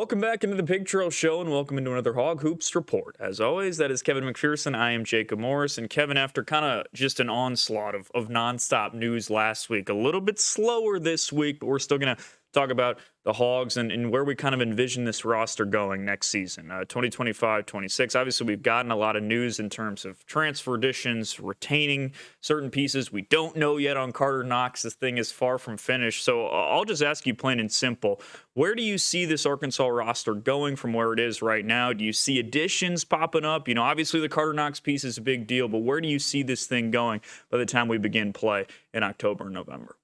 Welcome back into the Pig Trail Show and welcome into another Hog Hoops Report. As always, that is Kevin McPherson. I am Jacob Morris. And Kevin, after kind of just an onslaught of nonstop news last week, a little bit slower this week, but we're still going to talk about the Hogs and where we kind of envision this roster going next season, 2025-26. Obviously, we've gotten a lot of news in terms of transfer additions, retaining certain pieces. We don't know yet on Carter Knox. This thing is far from finished. So I'll just ask you plain and simple, where do you see this Arkansas roster going from where it is right now? Do you see additions popping up? You know, obviously the Carter Knox piece is a big deal, but where do you see this thing going by the time we begin play in October and November?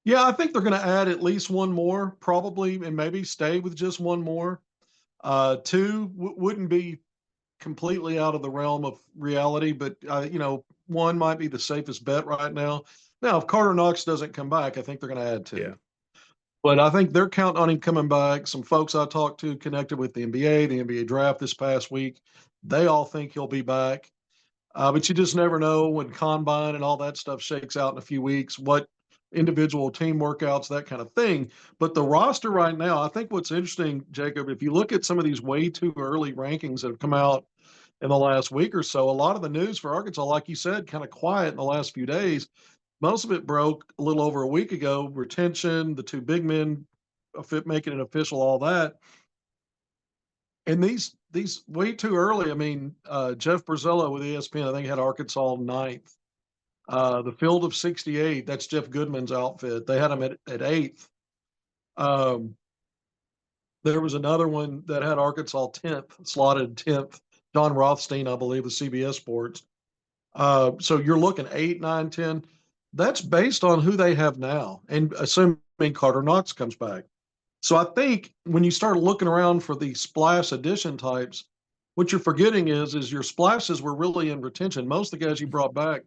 Yeah, I think they're going to add at least one more, probably, and maybe stay with just one more. Two wouldn't be completely out of the realm of reality, but one might be the safest bet right now. Now, if Carter Knox doesn't come back, I think they're going to add two. Yeah. But I think they're counting on him coming back. Some folks I talked to connected with the NBA draft this past week, they all think he'll be back. But you just never know when combine and all that stuff shakes out in a few weeks, what individual team workouts, that kind of thing. But the roster right now, I think what's interesting, Jacob, if you look at some of these way too early rankings that have come out in the last week or so, a lot of the news for Arkansas, like you said, kind of quiet in the last few days. Most of it broke a little over a week ago. Retention, the two big men making it official, all that. And these way too early. I mean, Jeff Brzella with ESPN, I think, had Arkansas ninth. The Field of 68, that's Jeff Goodman's outfit. They had him at eighth. There was another one that had Arkansas 10th, slotted 10th. John Rothstein, I believe, with CBS Sports. So you're looking 8, 9, 10. That's based on who they have now, and assuming Carter Knox comes back. So I think when you start looking around for the splash edition types, what you're forgetting is your splashes were really in retention. Most of the guys you brought back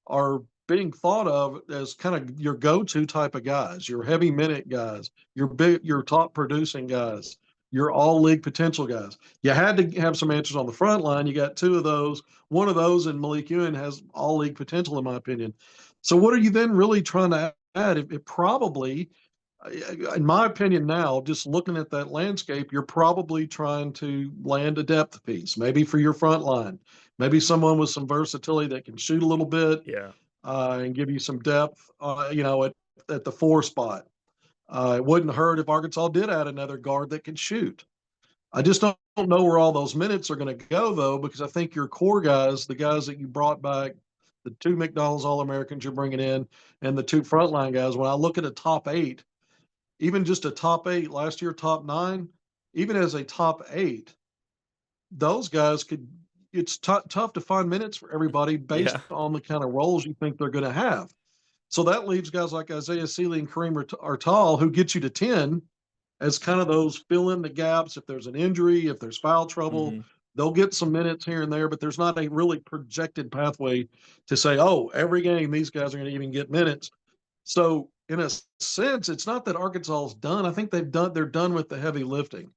are being thought of as kind of your go-to type of guys, your heavy minute guys, your top producing guys, your all league potential guys. You had to have some answers on the front line. You got two of those. One of those in Malik Ewan has all league potential, in my opinion. So what are you then really trying to add? It probably, in my opinion now, just looking at that landscape, you're probably trying to land a depth piece, maybe for your front line, maybe someone with some versatility that can shoot a little bit, Yeah. and give you some depth, at the 4 spot. It wouldn't hurt if Arkansas did add another guard that can shoot. I just don't know where all those minutes are going to go, though, because I think your core guys, the guys that you brought back, the 2 McDonald's All-Americans you're bringing in, and the 2 frontline guys, when I look at a top 8, even just a top 8, last year top 9, even as a top 8, those guys could – it's tough to find minutes for everybody based on the kind of roles you think they're going to have. So that leaves guys like Isaiah Seeley and Kareem Artal, who get you to 10 as kind of those fill in the gaps. If there's an injury, if there's foul trouble, they'll get some minutes here and there, but there's not a really projected pathway to say, oh, every game these guys are going to even get minutes. So in a sense, it's not that Arkansas is done. I think they're done with the heavy lifting.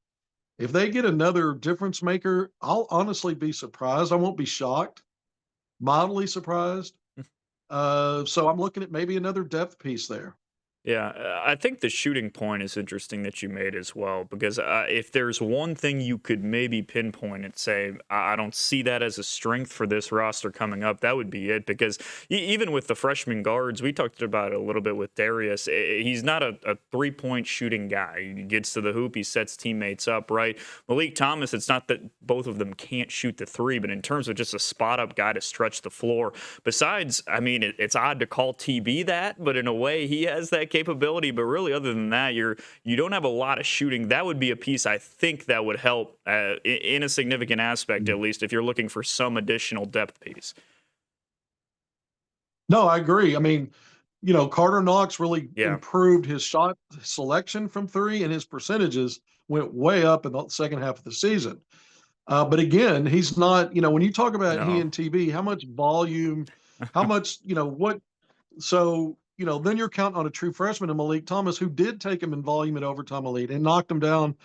If they get another difference maker, I'll honestly be surprised. I won't be shocked, mildly surprised. So I'm looking at maybe another depth piece there. Yeah, I think the shooting point is interesting that you made as well, because if there's one thing you could maybe pinpoint and say, I don't see that as a strength for this roster coming up, that would be it. Because even with the freshman guards, we talked about it a little bit with Darius, he's not a three-point shooting guy. He gets to the hoop, he sets teammates up, right? Malik Thomas, it's not that both of them can't shoot the three, but in terms of just a spot-up guy to stretch the floor, besides, I mean, it's odd to call TB that, but in a way, he has that capability, but really other than that, you don't have a lot of shooting. That would be a piece I think that would help in a significant aspect, at least if you're looking for some additional depth piece. No, I agree. I mean, Carter Knox really improved his shot selection from 3, and his percentages went way up in the second half of the season. But again, he's not, when you talk about he and TB, how much volume, how much, what, so, then you're counting on a true freshman in Malik Thomas, who did take him in volume at overtime elite and knocked him down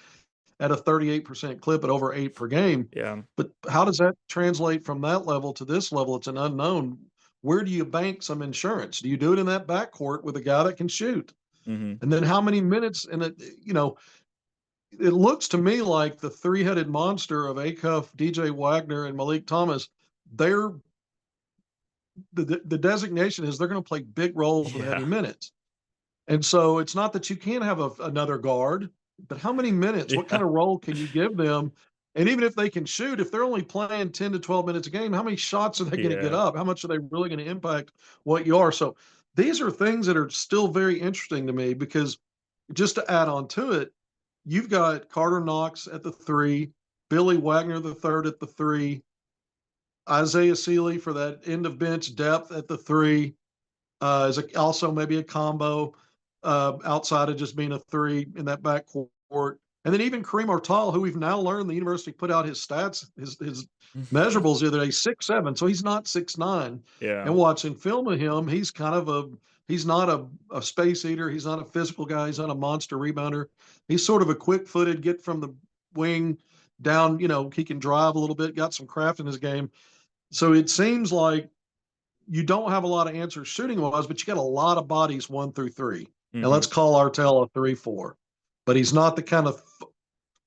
at a 38% clip at over 8 per game. Yeah. But how does that translate from that level to this level? It's an unknown. Where do you bank some insurance? Do you do it in that backcourt with a guy that can shoot? Mm-hmm. And then how many minutes it looks to me like the three-headed monster of Acuff, DJ Wagner, and Malik Thomas, they're the designation is they're going to play big roles with Yeah. heavy minutes. And so it's not that you can't have another guard, but how many minutes, what kind Yeah. of role can you give them? And even if they can shoot, if they're only playing 10 to 12 minutes a game, how many shots are they going to get Yeah. up? How much are they really going to impact what you are? So these are things that are still very interesting to me because just to add on to it, you've got Carter Knox at the three, Billy Wagner the third at the three, Isaiah Sealy for that end of bench depth at the three, is also maybe a combo outside of just being a three in that backcourt. And then even Kareem Artal, who we've now learned the university put out his stats, his measurables the other day, 6'7", so he's not 6'9". Yeah. And watching film of him, he's kind of he's not a space eater. He's not a physical guy. He's not a monster rebounder. He's sort of a quick-footed, get from the wing down, he can drive a little bit, got some craft in his game. So it seems like you don't have a lot of answers shooting wise, but you got a lot of bodies 1 through 3. And Hmm. let's call Artel a 3-4. But he's not the kind of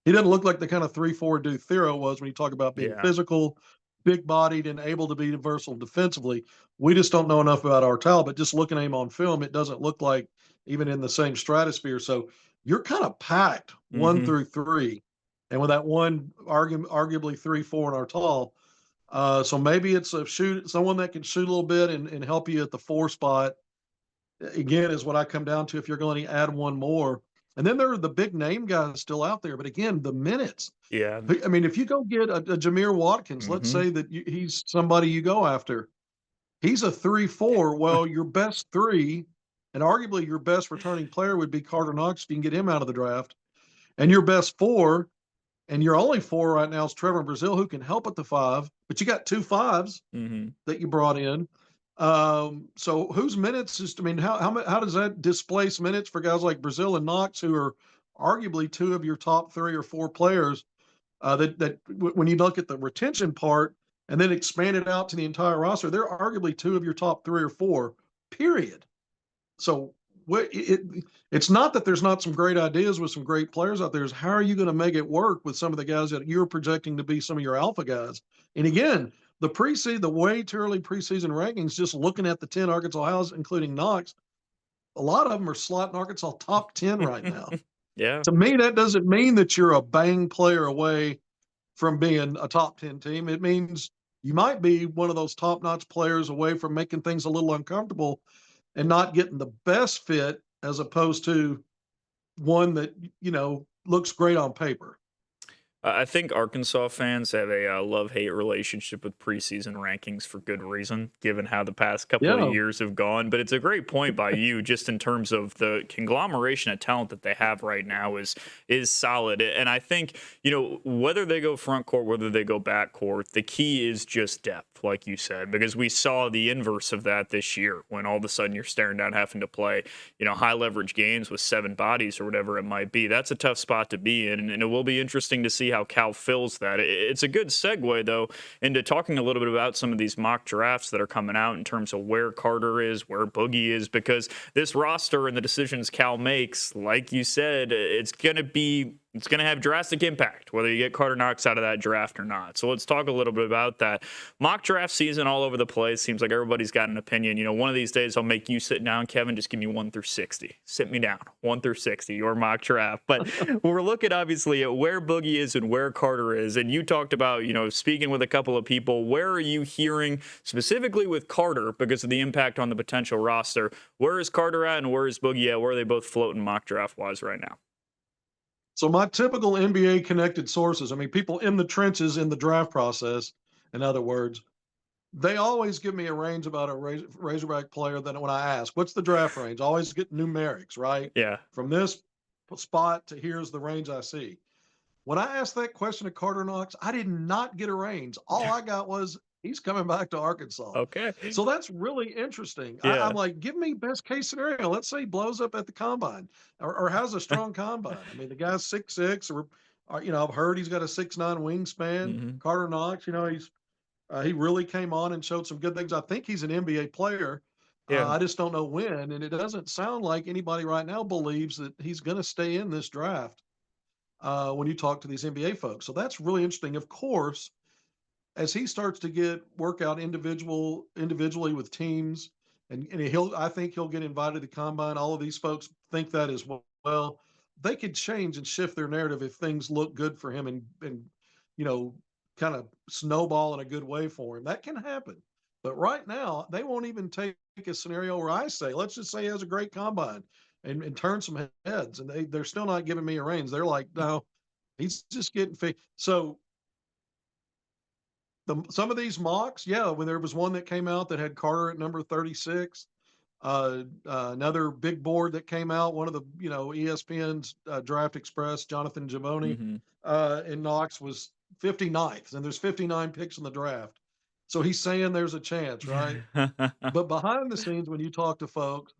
he doesn't look like the kind of 3-4 dude Thero was when you talk about being Yeah. physical, big bodied, and able to be versatile defensively. We just don't know enough about Artel, but just looking at him on film, it doesn't look like even in the same stratosphere. So you're kind of packed one Hmm. through three. And with that one arguably 3-4 in Artel, so maybe it's someone that can shoot a little bit and help you at the 4 spot. Again, is what I come down to if you're going to add one more. And then there are the big name guys still out there. But again, the minutes. Yeah. I mean, if you go get a Jameer Watkins, let's Hmm. say that he's somebody you go after. He's a 3-4. Well, your best three, and arguably your best returning player would be Carter Knox if you can get him out of the draft. And your best four, and your only four right now is Trevor Brazile, who can help at the 5. But you got 2 5s Hmm. that you brought in. So whose minutes is? I mean, how does that displace minutes for guys like Brazil and Knox, who are arguably 2 of your top 3 or 4 players? When you look at the retention part and then expand it out to the entire roster, they're arguably 2 of your top 3 or 4. Period. So it's not that there's not some great ideas with some great players out there. Is how are you going to make it work with some of the guys that you're projecting to be some of your alpha guys? And again, the way too early preseason rankings, just looking at the 10 Arkansas houses, including Knox, a lot of them are slotting Arkansas top 10 right now. Yeah. To me, that doesn't mean that you're a bang player away from being a top 10 team. It means you might be one of those top notch players away from making things a little uncomfortable and not getting the best fit as opposed to one that, looks great on paper. I think Arkansas fans have a love-hate relationship with preseason rankings for good reason, given how the past couple of Yeah. years have gone. But it's a great point by you, just in terms of the conglomeration of talent that they have right now is solid. And I think whether they go front court, whether they go back court, the key is just depth, like you said, because we saw the inverse of that this year when all of a sudden you're staring down having to play high leverage games with 7 bodies or whatever it might be. That's a tough spot to be in, and it will be interesting to see how Cal fills that. It's a good segue, though, into talking a little bit about some of these mock drafts that are coming out in terms of where Carter is, where Boogie is, because this roster and the decisions Cal makes, like you said, it's going to have drastic impact whether you get Carter Knox out of that draft or not. So let's talk a little bit about that. Mock draft season all over the place. Seems like everybody's got an opinion. One of these days I'll make you sit down, Kevin. Just give me 1 through 60. Sit me down. 1 through 60, your mock draft. But we're looking obviously at where Boogie is and where Carter is. And you talked about, speaking with a couple of people, where are you hearing specifically with Carter because of the impact on the potential roster? Where is Carter at and where is Boogie at? Where are they both floating mock draft wise right now? So my typical NBA connected sources, I mean, people in the trenches in the draft process, in other words, they always give me a range about a Razorback player. Then when I ask, what's the draft range? I always get numerics, right? Yeah. From this spot to here's the range I see. When I asked that question to Carter Knox, I did not get a range. All I got was he's coming back to Arkansas. Okay. So that's really interesting. Yeah. I'm like, give me best case scenario. Let's say he blows up at the combine or has a strong combine. I mean, the guy's 6'6", or I've heard he's got a 6'9" wingspan. Hmm. Carter Knox, he really came on and showed some good things. I think he's an NBA player. Yeah. I just don't know when. And it doesn't sound like anybody right now believes that he's going to stay in this draft. when you talk to these NBA folks. So that's really interesting. Of course, as he starts to get workout individually with teams, and I think he'll get invited to the combine. All of these folks think that as well. They could change and shift their narrative if things look good for him and you know kind of snowball in a good way for him. That can happen. But right now, they won't even take a scenario where I say, let's just say he has a great combine and turn some heads, and they're still not giving me a range. They're like, no, he's just getting fit. So some of these mocks, yeah, when there was one that came out that had Carter at number 36, another big board that came out, one of the ESPN's Draft Express, Jonathan Givony, Hmm. in Knox was 59th, and there's 59 picks in the draft. So he's saying there's a chance, right? But behind the scenes, when you talk to folks,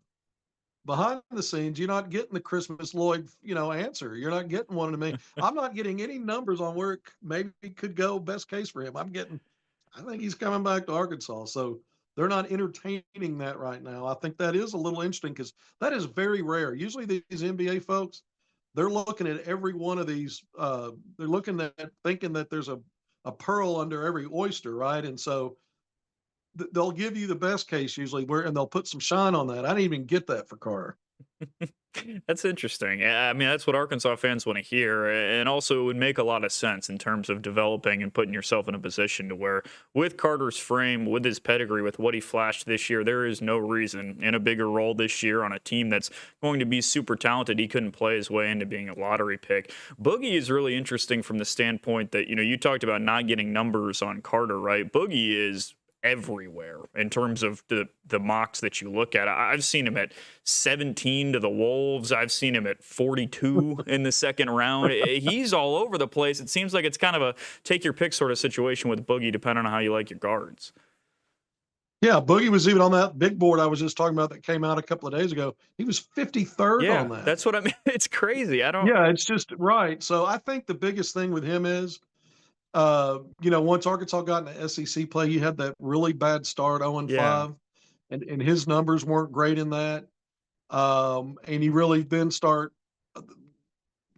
behind the scenes, you're not getting the Christmas Lloyd, answer. You're not getting one to me. I'm not getting any numbers on where it maybe could go best case for him. I think he's coming back to Arkansas. So they're not entertaining that right now. I think that is a little interesting because that is very rare. Usually these NBA folks, they're looking at every one of these. They're looking at thinking that there's a pearl under every oyster, right? And so they'll give you the best case usually, and they'll put some shine on that. I didn't even get that for Carter. That's interesting. I mean, that's what Arkansas fans want to hear. And also, it would make a lot of sense in terms of developing and putting yourself in a position to where, with Carter's frame, with his pedigree, with what he flashed this year, there is no reason in a bigger role this year on a team that's going to be super talented. He couldn't play his way into being a lottery pick. Boogie is really interesting from the standpoint that, you talked about not getting numbers on Carter, right? Boogie is everywhere in terms of the mocks that you look at. I've seen him at 17 to the Wolves. I've seen him at 42 in the second round. He's all over the place. It seems like it's kind of a take your pick sort of situation with Boogie, depending on how you like your guards. Yeah, Boogie was even on that big board I was just talking about that came out a couple of days ago. He was 53rd on Yeah, that. that's what I mean. It's crazy. I don't. Yeah, it's just right. So I think the biggest thing with him is, once Arkansas got into SEC play, he had that really bad start, 0 and Yeah. 5, and his numbers weren't great in that. And he really then start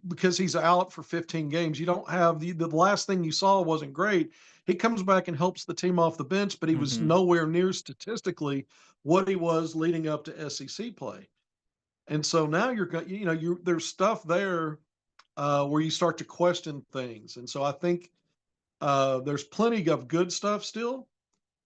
because he's out for 15 games. You don't have the last thing you saw wasn't great. He comes back and helps the team off the bench, but he was Hmm. nowhere near statistically what he was leading up to SEC play. And so now there's stuff there where you start to question things. And so I think there's plenty of good stuff still,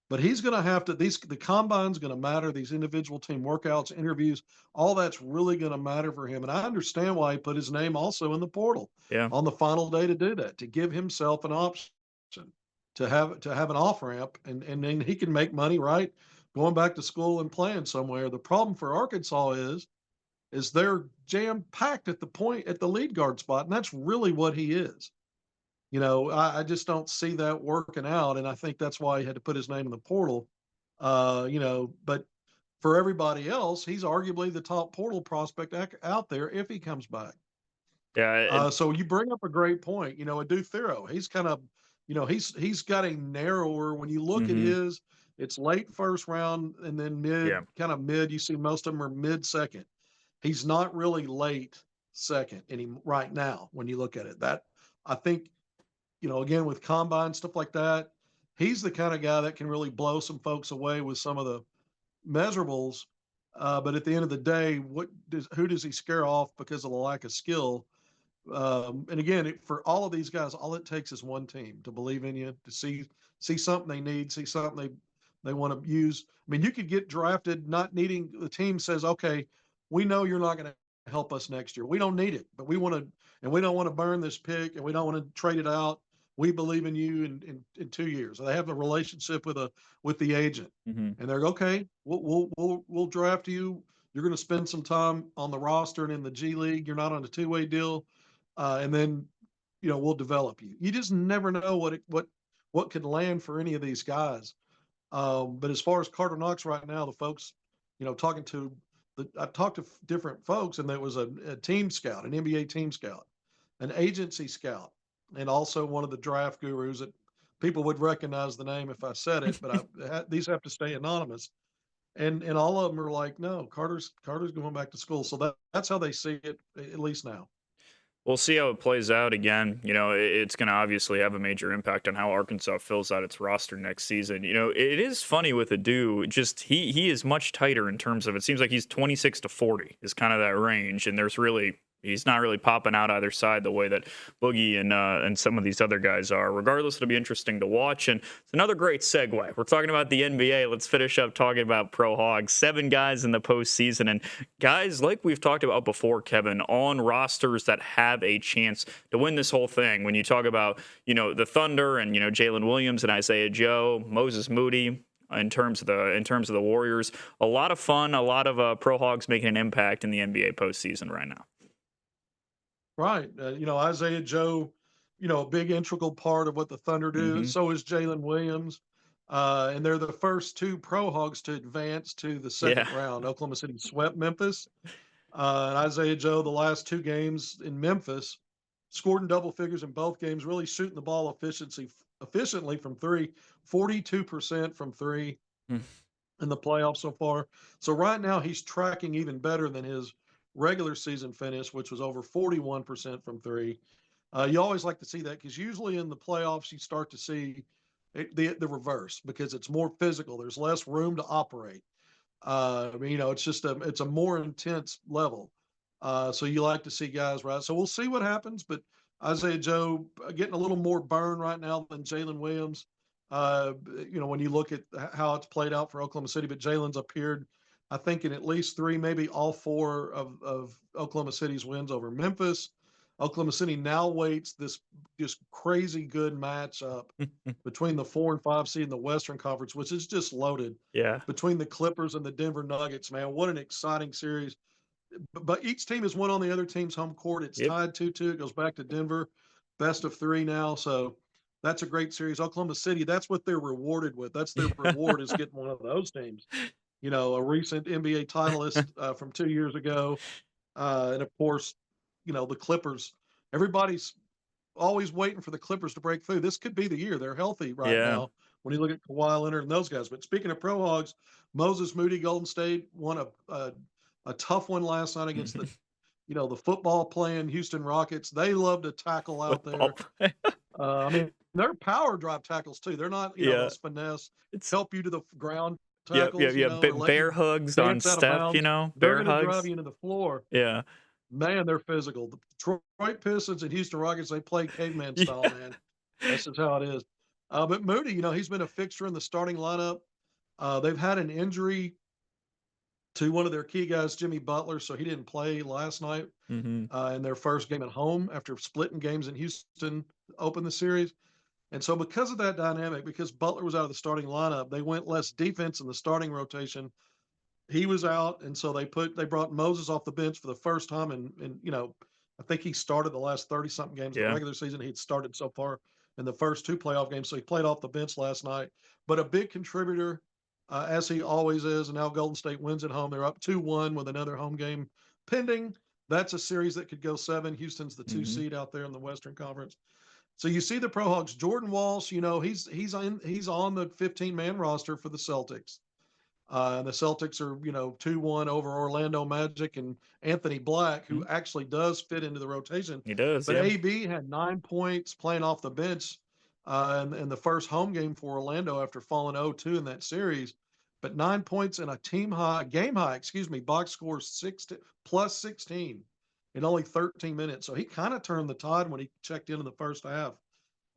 but he's going to have to. The combine's going to matter. These individual team workouts, interviews, all that's really going to matter for him. And I understand why he put his name also in the portal Yeah. on the final day to do that, to give himself an option to have an off ramp, and then he can make money, right? Going back to school and playing somewhere. The problem for Arkansas is they're jam packed at the lead guard spot, and that's really what he is. I just don't see that working out, and I think that's why he had to put his name in the portal. But for everybody else, he's arguably the top portal prospect out there if he comes back. Yeah. So you bring up a great point. Adu Thero, he's kind of, he's got a narrower. When you look at Hmm. it's late first round and then mid, Yeah. kind of mid. You see most of them are mid second. He's not really late second right now when you look at it. That I think again with combine stuff like that, he's the kind of guy that can really blow some folks away with some of the measurables. But at the end of the day, who does he scare off because of the lack of skill? And again, for all of these guys, all it takes is one team to believe in you, to see something they need, see something they want to use. I mean, you could get drafted not needing the team says, okay, we know you're not going to help us next year. We don't need it, but we want to, and we don't want to burn this pick, and we don't want to trade it out. We believe in you in 2 years. They have a relationship with the agent, Hmm. and they're okay. We'll draft you. You're going to spend some time on the roster and in the G League. You're not on a two-way deal, and then we'll develop you. You just never know what could land for any of these guys. But as far as Carter Knox right now, the folks, talking to I've talked to different folks, and there was a team scout, an NBA team scout, an agency scout, and also one of the draft gurus that people would recognize the name if I said it, but these have to stay anonymous. And all of them are like, no, Carter's going back to school. So that's how they see it, at least now. We'll see how it plays out again. It's going to obviously have a major impact on how Arkansas fills out its roster next season. It is funny with Adu. Just he is much tighter in terms of, it seems like he's 26 to 40 is kind of that range, and he's not really popping out either side the way that Boogie and some of these other guys are. Regardless, it'll be interesting to watch. And it's another great segue. We're talking about the NBA. Let's finish up talking about Pro Hogs. 7 guys in the postseason, and guys like we've talked about before, Kevin, on rosters that have a chance to win this whole thing. When you talk about the Thunder and Jalen Williams and Isaiah Joe, Moses Moody. In terms of the Warriors, a lot of fun, a lot of Pro Hogs making an impact in the NBA postseason right now. Right. Isaiah Joe, a big integral part of what the Thunder do. Mm-hmm. So is Jalen Williams. And they're the first 2 Pro Hogs to advance to the second Yeah. round. Oklahoma City swept Memphis. And Isaiah Joe, the last 2 games in Memphis, scored in double figures in both games, really shooting the ball efficiently from 3, 42% from 3 in the playoffs so far. So right now he's tracking even better than his regular season finish, which was over 41% from 3. You always like to see that because usually in the playoffs you start to see the reverse because it's more physical. There's less room to operate. It's a more intense level. So you like to see guys, right? So we'll see what happens, but Isaiah Joe getting a little more burn right now than Jalen Williams. When you look at how it's played out for Oklahoma City, but Jalen's appeared, I think, in at least 3, maybe all 4 of Oklahoma City's wins over Memphis. Oklahoma City now waits this just crazy good matchup between the 4 and 5 seed in the Western Conference, which is just loaded. Yeah. Between the Clippers and the Denver Nuggets, man, what an exciting series. But each team has won on the other team's home court. It's Yep. tied 2-2. It goes back to Denver, best of 3 now. So that's a great series. Oklahoma City, that's what they're rewarded with. That's their reward is getting one of those teams. A recent NBA titleist from 2 years ago. And of course, the Clippers. Everybody's always waiting for the Clippers to break through. This could be the year. They're healthy right Yeah. now when you look at Kawhi Leonard and those guys. But speaking of Pro Hogs, Moses Moody, Golden State won a tough one last night against the football playing Houston Rockets. They love to tackle out there. They're power drive tackles too. They're not, Yeah. those finesse, It's help you to the ground Yep. tackles, or let Bear you hugs on dance out of Steph. bounds. They're Bear going to drive hugs. you into the floor. Yeah. Man, they're physical. The Detroit Pistons and Houston Rockets, they play caveman style, man. That's just how it is. But Moody, he's been a fixture in the starting lineup. They've had an injury to one of their key guys, Jimmy Butler, so he didn't play last night Mm-hmm. in their first game at home after splitting games in Houston to open the series. And so because of that dynamic, because Butler was out of the starting lineup, they went less defense in the starting rotation. He was out, and so they brought Moses off the bench for the first time, and I think he started the last 30-something games of the Yeah. regular season. He'd started so far in the first 2 playoff games, so he played off the bench last night. But a big contributor, as he always is, and now Golden State wins at home. They're up 2-1 with another home game pending. That's a series that could go 7. Houston's the 2 Mm-hmm. seed out there in the Western Conference. So you see the Pro Hogs. Jordan Walsh, he's on the 15-man roster for the Celtics. The Celtics are, 2-1 over Orlando Magic and Anthony Black, who actually does fit into the rotation. He does. But Yeah. AB had 9 points playing off the bench in the first home game for Orlando after falling 0-2 in that series. But 9 points in a game high, box score plus 16 in only 13 minutes. So he kind of turned the tide when he checked in the first half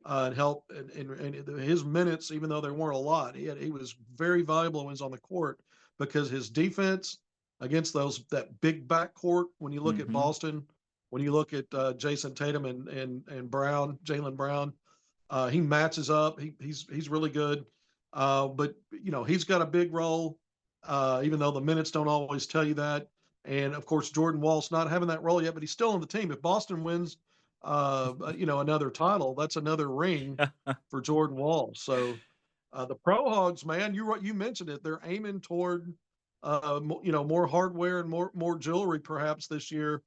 and helped. And his minutes, even though there weren't a lot, he was very valuable when he was on the court because his defense against that big backcourt. When you look at Mm-hmm. Boston, when you look at Jason Tatum and Brown, Jaylen Brown, he matches up. He's really good. But he's got a big role, even though the minutes don't always tell you that. And of course, Jordan Wall's not having that role yet, but he's still on the team. If Boston wins, another title, that's another ring for Jordan Wall. So the Pro Hogs, man, you mentioned it. They're aiming toward, more hardware and more jewelry perhaps this year.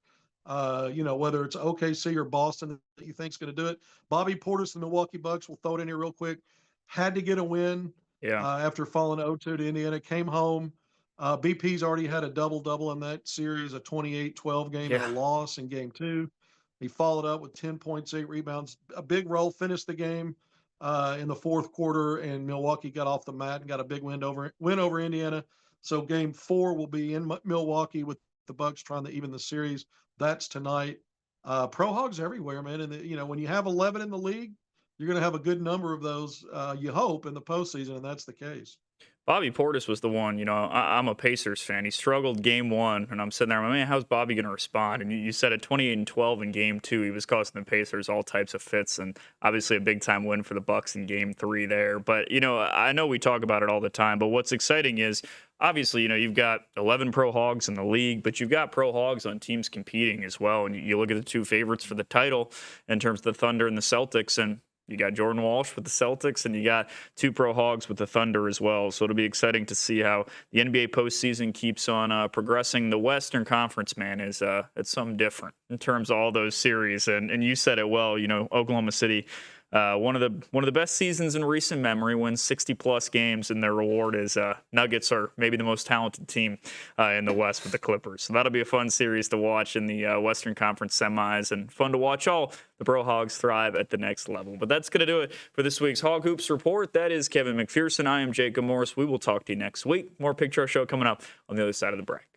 Whether it's OKC or Boston that you think is going to do it. Bobby Portis, the Milwaukee Bucks, will throw it in here real quick. Had to get a win Yeah. after falling 0-2 to Indiana. Came home. BP's already had a double-double in that series, a 28-12 game and a loss in game 2. He followed up with 10 points, 8 rebounds, a big role, finished the game in the fourth quarter, and Milwaukee got off the mat and got a big win over Indiana. So game 4 will be in Milwaukee with the Bucks trying to even the series. That's tonight. Pro Hogs everywhere, man. And when you have 11 in the league, you're going to have a good number of those. You hope in the postseason, and that's the case. Bobby Portis was the one, I'm a Pacers fan. He struggled game 1, and I'm sitting there, man, how's Bobby going to respond? And you said at 28-12 in game 2, he was costing the Pacers all types of fits, and obviously a big-time win for the Bucks in game 3 there. But, I know we talk about it all the time, but what's exciting is, obviously, you've got 11 Pro Hogs in the league, but you've got Pro Hogs on teams competing as well. And you look at the 2 favorites for the title in terms of the Thunder and the Celtics, and you got Jordan Walsh with the Celtics, and you got 2 Pro Hogs with the Thunder as well. So it'll be exciting to see how the NBA postseason keeps on progressing. The Western Conference, man, is it's something different in terms of all those series. And you said it well. Oklahoma City, one of the best seasons in recent memory, wins 60-plus games, and their reward is Nuggets are maybe the most talented team in the West with the Clippers. So that'll be a fun series to watch in the Western Conference semis, and fun to watch all the Pro Hogs thrive at the next level. But that's going to do it for this week's Hog Hoops Report. That is Kevin McPherson. I am Jacob Morris. We will talk to you next week. More Picture Show coming up on the other side of the break.